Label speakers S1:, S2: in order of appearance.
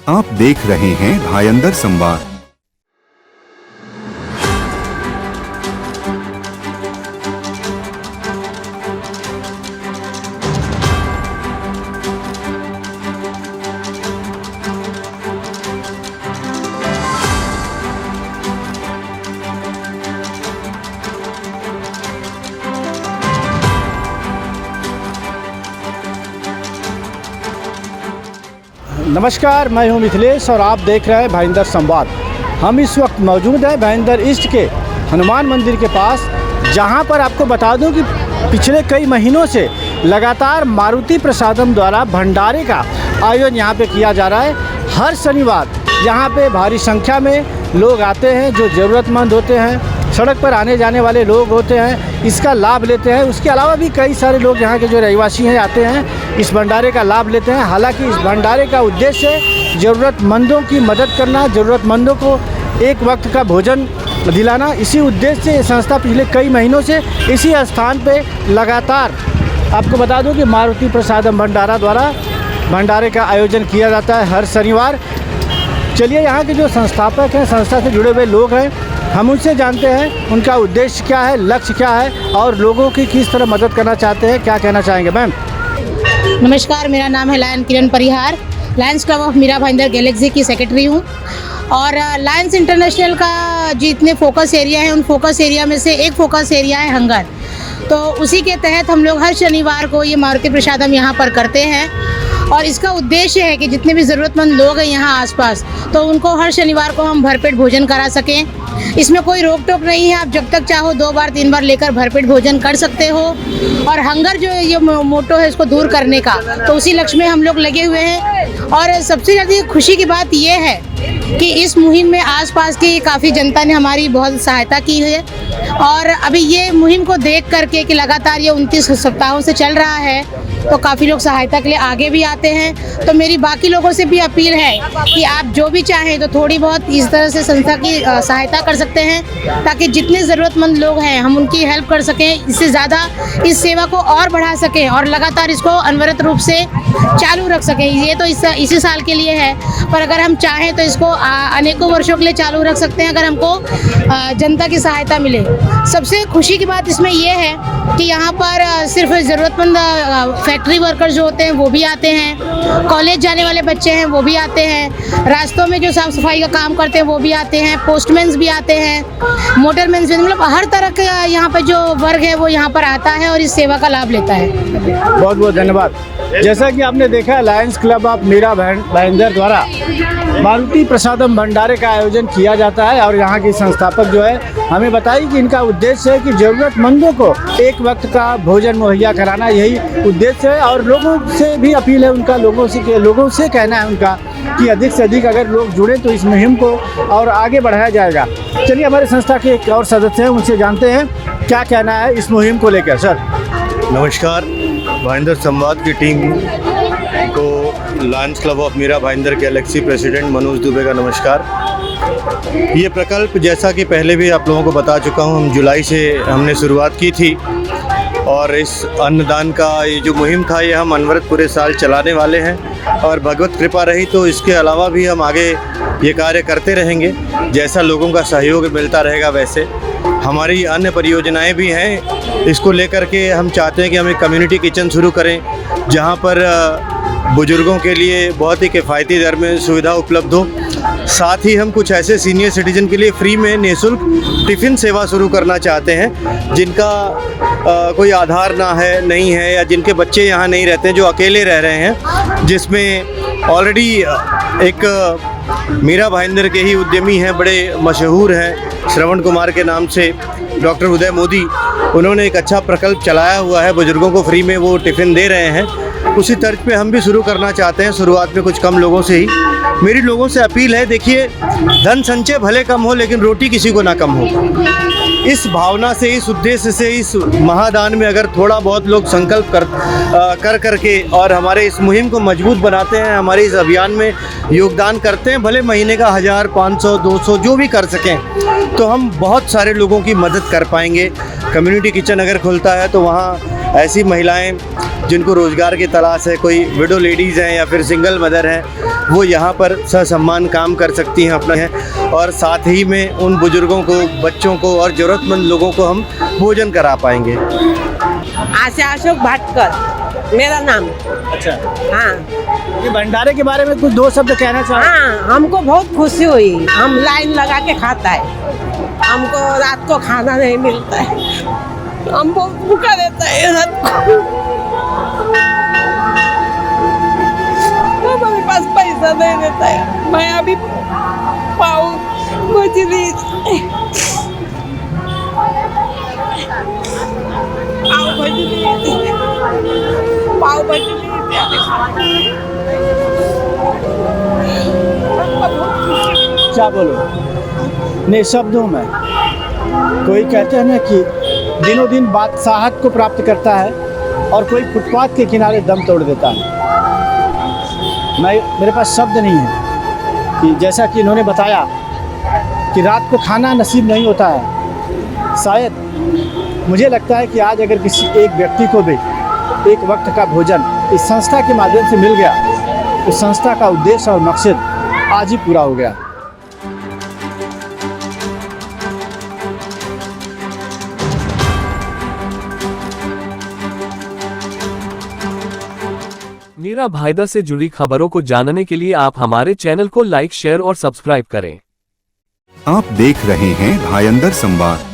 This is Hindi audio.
S1: आप देख रहे हैं भाईंदर संवाद।
S2: नमस्कार, मैं हूं मिथिलेश और आप देख रहे हैं भाईंदर संवाद। हम इस वक्त मौजूद हैं भाईंदर ईस्ट के हनुमान मंदिर के पास, जहां पर आपको बता दूं कि पिछले कई महीनों से लगातार मारुति प्रसादम द्वारा भंडारे का आयोजन यहां पे किया जा रहा है। हर शनिवार यहां पे भारी संख्या में लोग आते हैं, जो ज़रूरतमंद होते हैं, सड़क पर आने जाने वाले लोग होते हैं, इसका लाभ लेते हैं। उसके अलावा भी कई सारे लोग यहाँ के जो रहवासी हैं आते हैं, इस भंडारे का लाभ लेते हैं। हालांकि इस भंडारे का उद्देश्य ज़रूरतमंदों की मदद करना, ज़रूरतमंदों को एक वक्त का भोजन दिलाना। इसी उद्देश्य से ये संस्था पिछले कई महीनों से इसी स्थान पे लगातार, आपको बता दूं कि मारुति प्रसादम भंडारा द्वारा भंडारे का आयोजन किया जाता है हर शनिवार। चलिए, यहाँ के जो संस्थापक हैं, संस्था से जुड़े हुए लोग हैं, हम उनसे जानते हैं उनका उद्देश्य क्या है, लक्ष्य क्या है और लोगों की किस तरह मदद करना चाहते हैं। क्या कहना चाहेंगे मैम?
S3: नमस्कार, मेरा नाम है Lion Kiran Parihar. Lions Club of Mira Bhayandar Galaxy की सेक्रेटरी हूँ और लायंस इंटरनेशनल का जितने फोकस एरिया है, उन फोकस एरिया में से एक फोकस एरिया है हंगर। तो उसी के तहत हम लोग हर शनिवार को ये मारुति प्रसादम यहाँ पर करते हैं और इसका उद्देश्य है कि जितने भी ज़रूरतमंद लोग हैं यहाँ आसपास, तो उनको हर शनिवार को हम भरपेट भोजन करा सकें। इसमें कोई रोक टोक नहीं है, आप जब तक चाहो 2 बार 3 बार लेकर भरपेट भोजन कर सकते हो। और हंगर जो ये मोटो है, इसको दूर करने का, तो उसी लक्ष्य में हम लोग लगे हुए हैं। और सबसे ज़्यादा खुशी की बात ये है कि इस मुहिम में आसपास की काफ़ी जनता ने हमारी बहुत सहायता की है। और अभी ये मुहिम को देख करके कि लगातार ये 29 सप्ताहों से चल रहा है, तो काफ़ी लोग सहायता के लिए आगे भी आते हैं। तो मेरी बाकी लोगों से भी अपील है कि आप जो भी चाहें तो थोड़ी बहुत इस तरह से संस्था की सहायता कर सकते हैं, ताकि जितने ज़रूरतमंद लोग हैं हम उनकी हेल्प कर सकें, इससे ज़्यादा इस सेवा को और बढ़ा सकें और लगातार इसको अनवरत रूप से चालू रख सकें। ये तो इसी साल के लिए है, पर अगर हम चाहें तो इसको अनेकों वर्षों के लिए चालू रख सकते हैं, अगर हमको जनता की सहायता मिले। सबसे खुशी की बात इसमें यह है कि यहाँ पर सिर्फ ज़रूरतमंद फैक्ट्री वर्कर जो होते हैं वो भी आते हैं, कॉलेज जाने वाले बच्चे हैं वो भी आते हैं, रास्तों में जो साफ़ सफाई का काम करते हैं वो भी आते हैं, पोस्टमैन्स भी आते हैं, मोटरमैन्स भी, मतलब हर तरह का यहाँ पर जो वर्ग है वो यहाँ पर आता है और इस सेवा का लाभ लेता है।
S2: बहुत बहुत धन्यवाद। जैसा कि आपने देखा, Lions Club of Mira Bhayandar द्वारा मारुति प्रसादम भंडारे का आयोजन किया जाता है और यहाँ की संस्थापक जो है हमें बताई कि इनका उद्देश्य है कि ज़रूरतमंदों को एक वक्त का भोजन मुहैया कराना, यही उद्देश्य है। और लोगों से भी अपील है उनका, लोगों से कहना है उनका कि अधिक से अधिक अगर लोग जुड़े तो इस मुहिम को और आगे बढ़ाया जाएगा। चलिए, हमारे संस्था के एक और सदस्य हैं, उनसे जानते हैं क्या कहना है इस मुहिम को लेकर। सर
S4: नमस्कार, भाईंदर संवाद की टीम को Lions Club of Mira Bhayandar Galaxy president Manoj Dubey का नमस्कार। ये प्रकल्प, जैसा कि पहले भी आप लोगों को बता चुका हूँ, हम जुलाई से हमने शुरुआत की थी और इस अन्नदान का ये जो मुहिम था ये हम अनवरत पूरे साल चलाने वाले हैं और भगवत कृपा रही तो इसके अलावा भी हम आगे ये कार्य करते रहेंगे। जैसा लोगों का सहयोग मिलता रहेगा वैसे हमारी अन्य परियोजनाएं भी हैं। इसको लेकर के हम चाहते हैं कि हम एक कम्युनिटी किचन शुरू करें, जहां पर बुज़ुर्गों के लिए बहुत ही किफ़ायती दर में सुविधा उपलब्ध हो। साथ ही हम कुछ ऐसे सीनियर सिटीजन के लिए फ्री में निःशुल्क टिफ़िन सेवा शुरू करना चाहते हैं, जिनका कोई आधार नहीं है या जिनके बच्चे यहाँ नहीं रहते हैं, जो अकेले रह रहे हैं, जिसमें ऑलरेडी एक मीरा भाईंदर के ही उद्यमी हैं, बड़े मशहूर हैं, श्रवण कुमार के नाम से डॉक्टर उदय मोदी, उन्होंने एक अच्छा प्रकल्प चलाया हुआ है, बुज़ुर्गों को फ्री में वो टिफ़िन दे रहे हैं। उसी तर्ज पे हम भी शुरू करना चाहते हैं, शुरुआत में कुछ कम लोगों से ही। मेरी लोगों से अपील है, देखिए, धन संचय भले कम हो लेकिन रोटी किसी को ना कम हो। इस भावना से, इस उद्देश्य से, इस महादान में अगर थोड़ा बहुत लोग संकल्प करके और हमारे इस मुहिम को मजबूत बनाते हैं, हमारे इस अभियान में योगदान करते हैं, भले महीने का 1000, 500, 200 जो भी कर सकें, तो हम बहुत सारे लोगों की मदद कर पाएंगे। कम्युनिटी किचन अगर खुलता है तो वहाँ ऐसी महिलाएं जिनको रोज़गार की तलाश है, कोई विडो लेडीज़ हैं या फिर सिंगल मदर हैं, वो यहाँ पर ससम्मान काम कर सकती हैं अपना है। और साथ ही में उन बुज़ुर्गों को, बच्चों को और ज़रूरतमंद लोगों को हम भोजन करा पाएंगे।
S5: आशा अशोक भाटकर मेरा नाम।
S2: अच्छा,
S5: हाँ
S2: ये भंडारे के बारे में कुछ दो शब्द कहना चाहो?
S5: हाँ, हमको बहुत खुशी हुई। हम लाइन लगा के खाता है, हमको रात को खाना नहीं मिलता है, हम बहुत भूखा रहता है रात को। हमारे पास पैसा नहीं रहता है, मैं अभी पाव मछली पाव भाजी
S2: क्या बोलो निःशब्दों में। कोई कहते हैं ना कि दिनों दिन बादशाहत को प्राप्त करता है और कोई फुटपाथ के किनारे दम तोड़ देता है। मेरे पास शब्द नहीं है कि जैसा कि इन्होंने बताया कि रात को खाना नसीब नहीं होता है। शायद मुझे लगता है कि आज अगर किसी एक व्यक्ति को भी एक वक्त का भोजन इस संस्था के माध्यम से मिल गया तो संस्था का उद्देश्य और मकसद आज ही पूरा हो गया।
S6: मीरा भाईंदर से जुड़ी खबरों को जानने के लिए आप हमारे चैनल को लाइक, शेयर और सब्सक्राइब करें।
S1: आप देख रहे हैं भाईंदर संवाद।